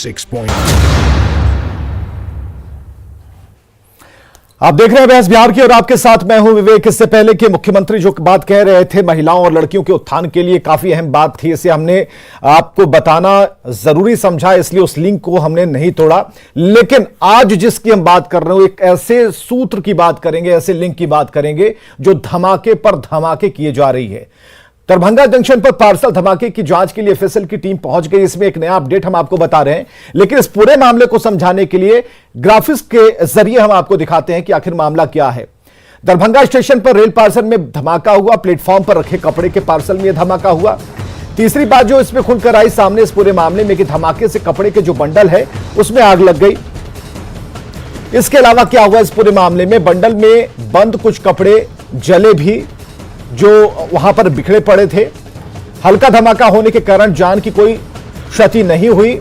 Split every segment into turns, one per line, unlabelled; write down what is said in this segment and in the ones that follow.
96.9।
आप देख रहे हैं बहस बिहार की और आपके साथ मैं हूं विवेक। इससे पहले कि मुख्यमंत्री जो बात कह रहे थे महिलाओं और लड़कियों के उत्थान के लिए काफी अहम बात थी, इसे हमने आपको बताना जरूरी समझा, इसलिए उस लिंक को हमने नहीं तोड़ा। लेकिन आज जिसकी हम बात कर रहे हो, एक ऐसे सूत्र की बात करेंगे, ऐसे लिंक की बात करेंगे जो धमाके पर धमाके किए जा रही है। दरभंगा जंक्शन पर पार्सल धमाके की जांच के लिए एफएसएल की टीम पहुंच गई। इसमें एक नया अपडेट हम आपको बता रहे हैं, लेकिन इस पूरे मामले को समझाने के लिए ग्राफिक्स के जरिए हम आपको दिखाते हैं कि आखिर मामला क्या है। दरभंगा स्टेशन पर रेल पार्सल में धमाका हुआ, प्लेटफॉर्म पर रखे कपड़े के पार्सल में यह धमाका हुआ। तीसरी बात जो इसमें खुलकर आई सामने इस पूरे मामले में कि धमाके से कपड़े के जो बंडल है उसमें आग लग गई। इसके अलावा क्या हुआ इस पूरे मामले में, बंडल में बंद कुछ कपड़े जले भी जो वहां पर बिखरे पड़े थे। हल्का धमाका होने के कारण जान की कोई क्षति नहीं हुई,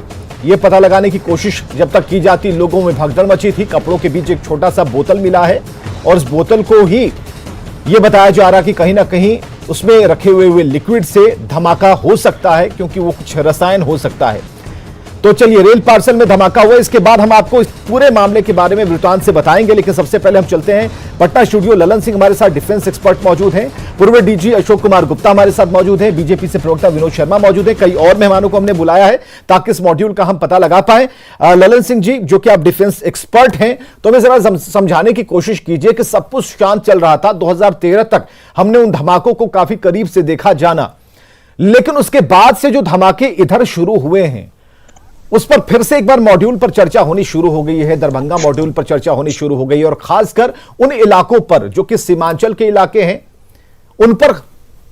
यह पता लगाने की कोशिश जब तक की जाती लोगों में भगदड़ मची थी। कपड़ों के बीच एक छोटा सा बोतल मिला है और इस बोतल को ही यह बताया जा रहा कि कहीं ना कहीं उसमें रखे हुए लिक्विड से धमाका हो सकता है, क्योंकि वो कुछ रसायन हो सकता है। तो चलिए, रेल पार्सल में धमाका हुआ, इसके बाद हम आपको इस पूरे मामले के बारे में वृत्तांत से बताएंगे। लेकिन सबसे पहले हम चलते हैं पटना स्टूडियो। ललन सिंह हमारे साथ डिफेंस एक्सपर्ट मौजूद हैं, पूर्व डीजी अशोक कुमार गुप्ता हमारे साथ मौजूद हैं, बीजेपी से प्रवक्ता विनोद शर्मा मौजूद हैं, कई और मेहमानों को हमने बुलाया है ताकि इस मॉड्यूल का हम पता लगा पाए। ललन सिंह जी, जो कि आप डिफेंस एक्सपर्ट हैं, तो हमें जरा समझाने की कोशिश कीजिए कि सब कुछ शांत चल रहा था। 2013 तक हमने उन धमाकों को काफी करीब से देखा जाना, लेकिन उसके बाद से जो धमाके इधर शुरू हुए हैं उस पर फिर से एक बार मॉड्यूल पर चर्चा होनी शुरू हो गई है। दरभंगा मॉड्यूल पर चर्चा होनी शुरू हो गई है और खासकर उन इलाकों पर जो कि सीमांचल के इलाके हैं, उन पर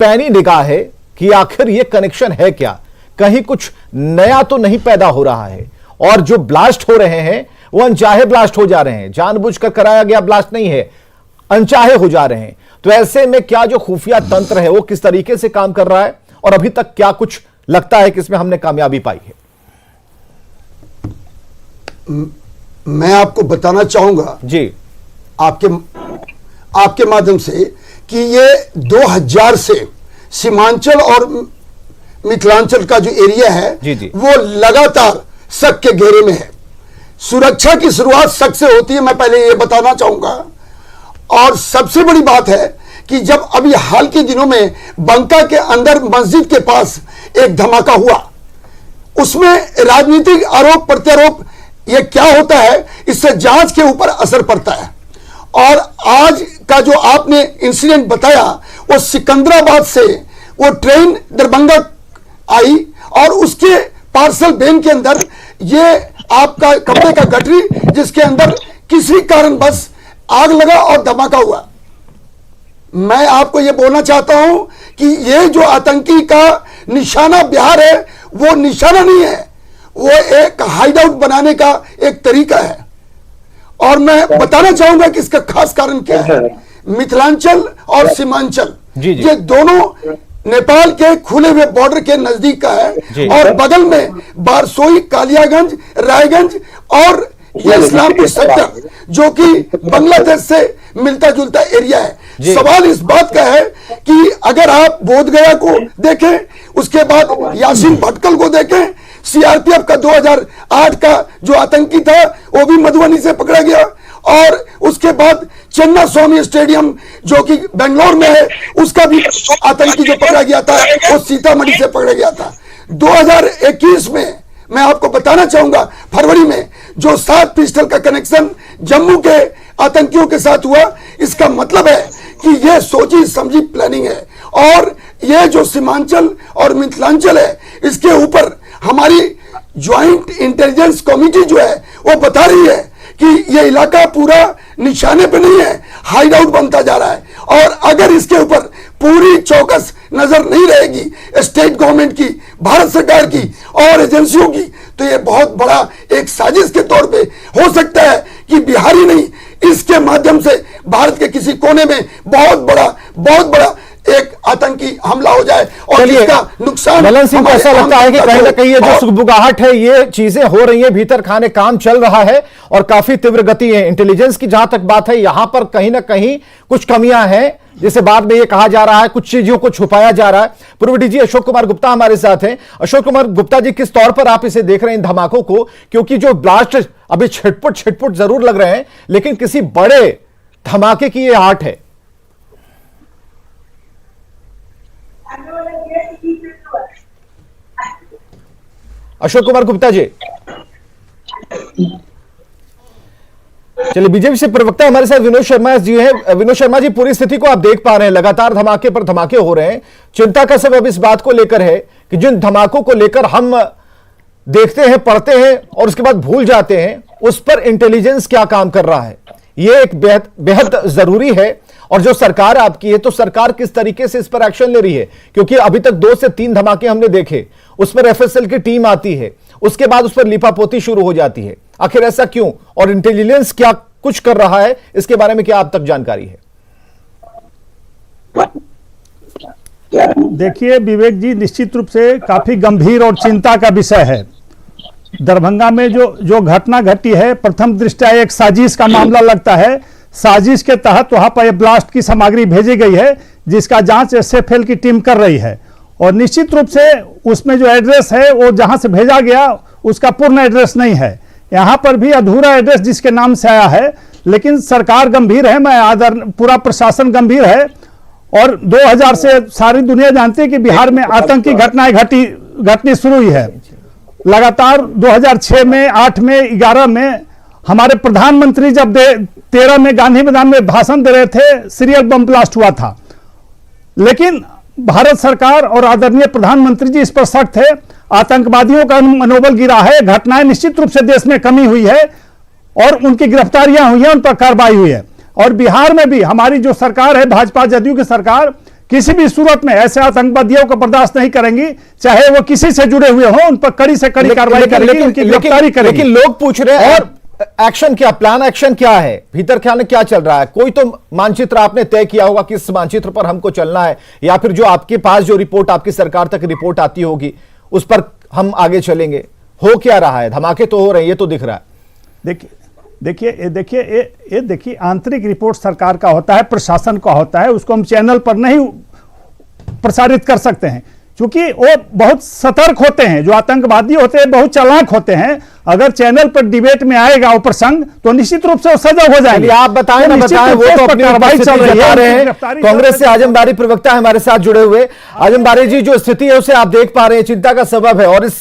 पैनी निगाह है कि आखिर यह कनेक्शन है क्या, कहीं कुछ नया तो नहीं पैदा हो रहा है। और जो ब्लास्ट हो रहे हैं वो अनचाहे ब्लास्ट हो जा रहे हैं, जानबूझकर कराया गया ब्लास्ट नहीं है, अनचाहे हो जा रहे हैं। तो ऐसे में क्या जो खुफिया तंत्र है वो किस तरीके से काम कर रहा है और अभी तक क्या कुछ लगता है कि इसमें हमने कामयाबी पाई है?
मैं आपको बताना चाहूंगा
जी
आपके माध्यम से कि ये 2000 से सीमांचल और मिथिलांचल का जो एरिया है
जी।
वो लगातार शक के घेरे में है। सुरक्षा की शुरुआत शक से होती है, मैं पहले ये बताना चाहूंगा। और सबसे बड़ी बात है कि जब अभी हाल के दिनों में बंका के अंदर मस्जिद के पास एक धमाका हुआ, उसमें राजनीतिक आरोप प्रत्यारोप ये क्या होता है, इससे जांच के ऊपर असर पड़ता है। और आज का जो आपने इंसिडेंट बताया, वो सिकंदराबाद से वो ट्रेन दरभंगा आई और उसके पार्सल वैन के अंदर ये आपका कपड़े का गठरी, जिसके अंदर किसी कारण बस आग लगा और धमाका हुआ। मैं आपको ये बोलना चाहता हूं कि ये जो आतंकी का निशाना बिहार है, वो निशाना नहीं है, वो एक हाइड आउट बनाने का एक तरीका है। और मैं बताना चाहूंगा कि इसका खास कारण क्या है। मिथिलांचल और सीमांचल ये दोनों नेपाल के खुले हुए बॉर्डर के नजदीक का है और बगल में बारसोई, कालियागंज, रायगंज और ये इस्लामपुर सेक्टर जो कि बांग्लादेश से मिलता जुलता एरिया है। सवाल इस बात का है कि अगर आप बोधगया को देखें, उसके बाद यासीन भटकल को देखें, सीआरपीएफ का 2008 का जो आतंकी था वो भी मधुबनी से पकड़ा गया, और उसके बाद चन्ना स्वामी स्टेडियम जो कि बेंगलोर में है, उसका भी आतंकी जो पकड़ा गया था वो सीतामढ़ी से पकड़ा गया था। 2021 में मैं आपको बताना चाहूंगा, फरवरी में जो 7 पिस्टल का कनेक्शन जम्मू के आतंकियों के साथ हुआ, इसका मतलब है कि यह सोची समझी प्लानिंग है। और यह जो सीमांचल और मिथिलांचल है, इसके ऊपर हमारी ज्वाइंट इंटेलिजेंस कमेटी जो है वो बता रही है कि यह इलाका पूरा निशाने पे नहीं है, हाइड आउट बनता जा रहा है। और अगर इसके ऊपर पूरी चौकस नजर नहीं रहेगी स्टेट गवर्नमेंट की, भारत सरकार की और एजेंसियों की, तो यह बहुत बड़ा एक साजिश के तौर पे हो सकता है कि बिहारी नहीं, इसके माध्यम से भारत के किसी कोने में बहुत बड़ा एक आतंकी हमला हो जाए और
चलिए,
इसका नुकसान
ललन सिंह को ऐसा लगता है कि कहीं ना कहीं ये जो सुगबुगाहट है, ये चीजें हो रही है भीतर खाने, काम चल रहा है और काफी तीव्र गति है। इंटेलिजेंस की जहां तक बात है, यहां पर कहीं ना कहीं कुछ कमियां हैं, जिसे बाद में ये कहा जा रहा है कुछ चीजों को छुपाया जा रहा है। पूर्व डीजी अशोक कुमार गुप्ता हमारे साथ हैं। अशोक कुमार गुप्ता जी, किस तौर पर आप इसे देख रहे हैं इन धमाकों को? क्योंकि जो ब्लास्ट अभी छिटपुट जरूर लग रहे हैं, लेकिन किसी बड़े धमाके की ये आठ है। अशोक कुमार गुप्ता जी, चलिए, बीजेपी से प्रवक्ता हमारे साथ विनोद शर्मा जी हैं। विनोद शर्मा जी, पूरी स्थिति को आप देख पा रहे हैं, लगातार धमाके पर धमाके हो रहे हैं। चिंता का सबब इस बात को लेकर है कि जिन धमाकों को लेकर हम देखते हैं, पढ़ते हैं और उसके बाद भूल जाते हैं, उस पर इंटेलिजेंस क्या काम कर रहा है, यह एक बेहद जरूरी है। और जो सरकार आपकी है, तो सरकार किस तरीके से इस पर एक्शन ले रही है? क्योंकि अभी तक 2 से 3 धमाके हमने देखे, उस पर एफएसएल की टीम आती है, उसके बाद उस पर लीपापोती शुरू हो जाती है। आखिर ऐसा क्यों, और इंटेलिजेंस क्या कुछ कर रहा है, इसके बारे में क्या आप तक जानकारी है?
देखिए विवेक जी, निश्चित रूप से काफी गंभीर और चिंता का विषय है। दरभंगा में जो घटना घटी है, प्रथम दृष्टया एक साजिश का मामला लगता है। साजिश के तहत वहां पर ब्लास्ट की सामग्री भेजी गई है, जिसका जांच एसएफएल की टीम कर रही है। और निश्चित रूप से उसमें जो एड्रेस है, वो जहां से भेजा गया उसका पूर्ण एड्रेस नहीं है। यहां पर भी अधूरा एड्रेस जिसके नाम से आया है। लेकिन सरकार गंभीर है, पूरा प्रशासन गंभीर है। और 2000 से सारी दुनिया जानती है कि बिहार में आतंकी घटनाएं घटनी शुरू हुई है। लगातार 2006 में, 8 में, 11 में हमारे प्रधानमंत्री जब 13 में गांधी मैदान में भाषण दे रहे थे, सीरियल बम ब्लास्ट हुआ था। लेकिन भारत सरकार और आदरणीय प्रधानमंत्री जी इस पर सख्त थे। आतंकवादियों का मनोबल गिरा है, घटनाएं निश्चित रूप से देश में कमी हुई है और उनकी गिरफ्तारियां हुई है, उन पर कार्रवाई हुई है। और बिहार में भी हमारी जो सरकार है, भाजपा जदयू की सरकार, किसी भी सूरत में ऐसे आतंकवादियों को बर्दाश्त नहीं करेंगी, चाहे वो किसी से जुड़े हुए हों, उन पर कड़ी से कड़ी कार्रवाई करेगी, उनकी गिरफ्तारी करेगी।
लेकिन लोग पूछ रहे हैं, और एक्शन क्या, प्लान एक्शन क्या है, भीतर ख्याल में क्या चल रहा है? कोई तो मानचित्र आपने तय किया होगा कि इस मानचित्र पर हमको चलना है, या फिर जो आपके पास जो रिपोर्ट, आपकी सरकार तक रिपोर्ट आती होगी, उस पर हम आगे चलेंगे। हो क्या रहा है? धमाके तो हो रहे हैं, ये तो दिख रहा है।
देखिए आंतरिक रिपोर्ट सरकार का होता है, प्रशासन का होता है, उसको हम चैनल पर नहीं प्रसारित कर सकते हैं, क्योंकि वो बहुत सतर्क होते हैं। जो आतंकवादी होते हैं बहुत चालाक होते हैं। अगर चैनल पर डिबेट में आएगा वो प्रसंग, तो निश्चित रूप से वो सजग हो जाएंगे।
आप बताएं ना बताएं, वो तो अपनी कार्रवाई चल रही है। कांग्रेस से आजम बारी प्रवक्ता हमारे साथ जुड़े हुए। आजम बारी जी, जो स्थिति है उसे आप देख पा रहे हैं, चिंता का सबब है, और इस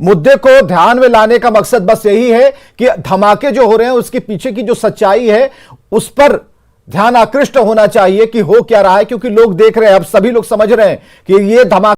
मुद्दे को ध्यान में लाने का मकसद बस यही है कि धमाके जो हो रहे हैं उसके पीछे की जो सच्चाई है उस पर ध्यान आकृष्ट होना चाहिए कि हो क्या रहा है। क्योंकि लोग देख रहे हैं, अब सभी लोग समझ रहे हैं कि ये धमाका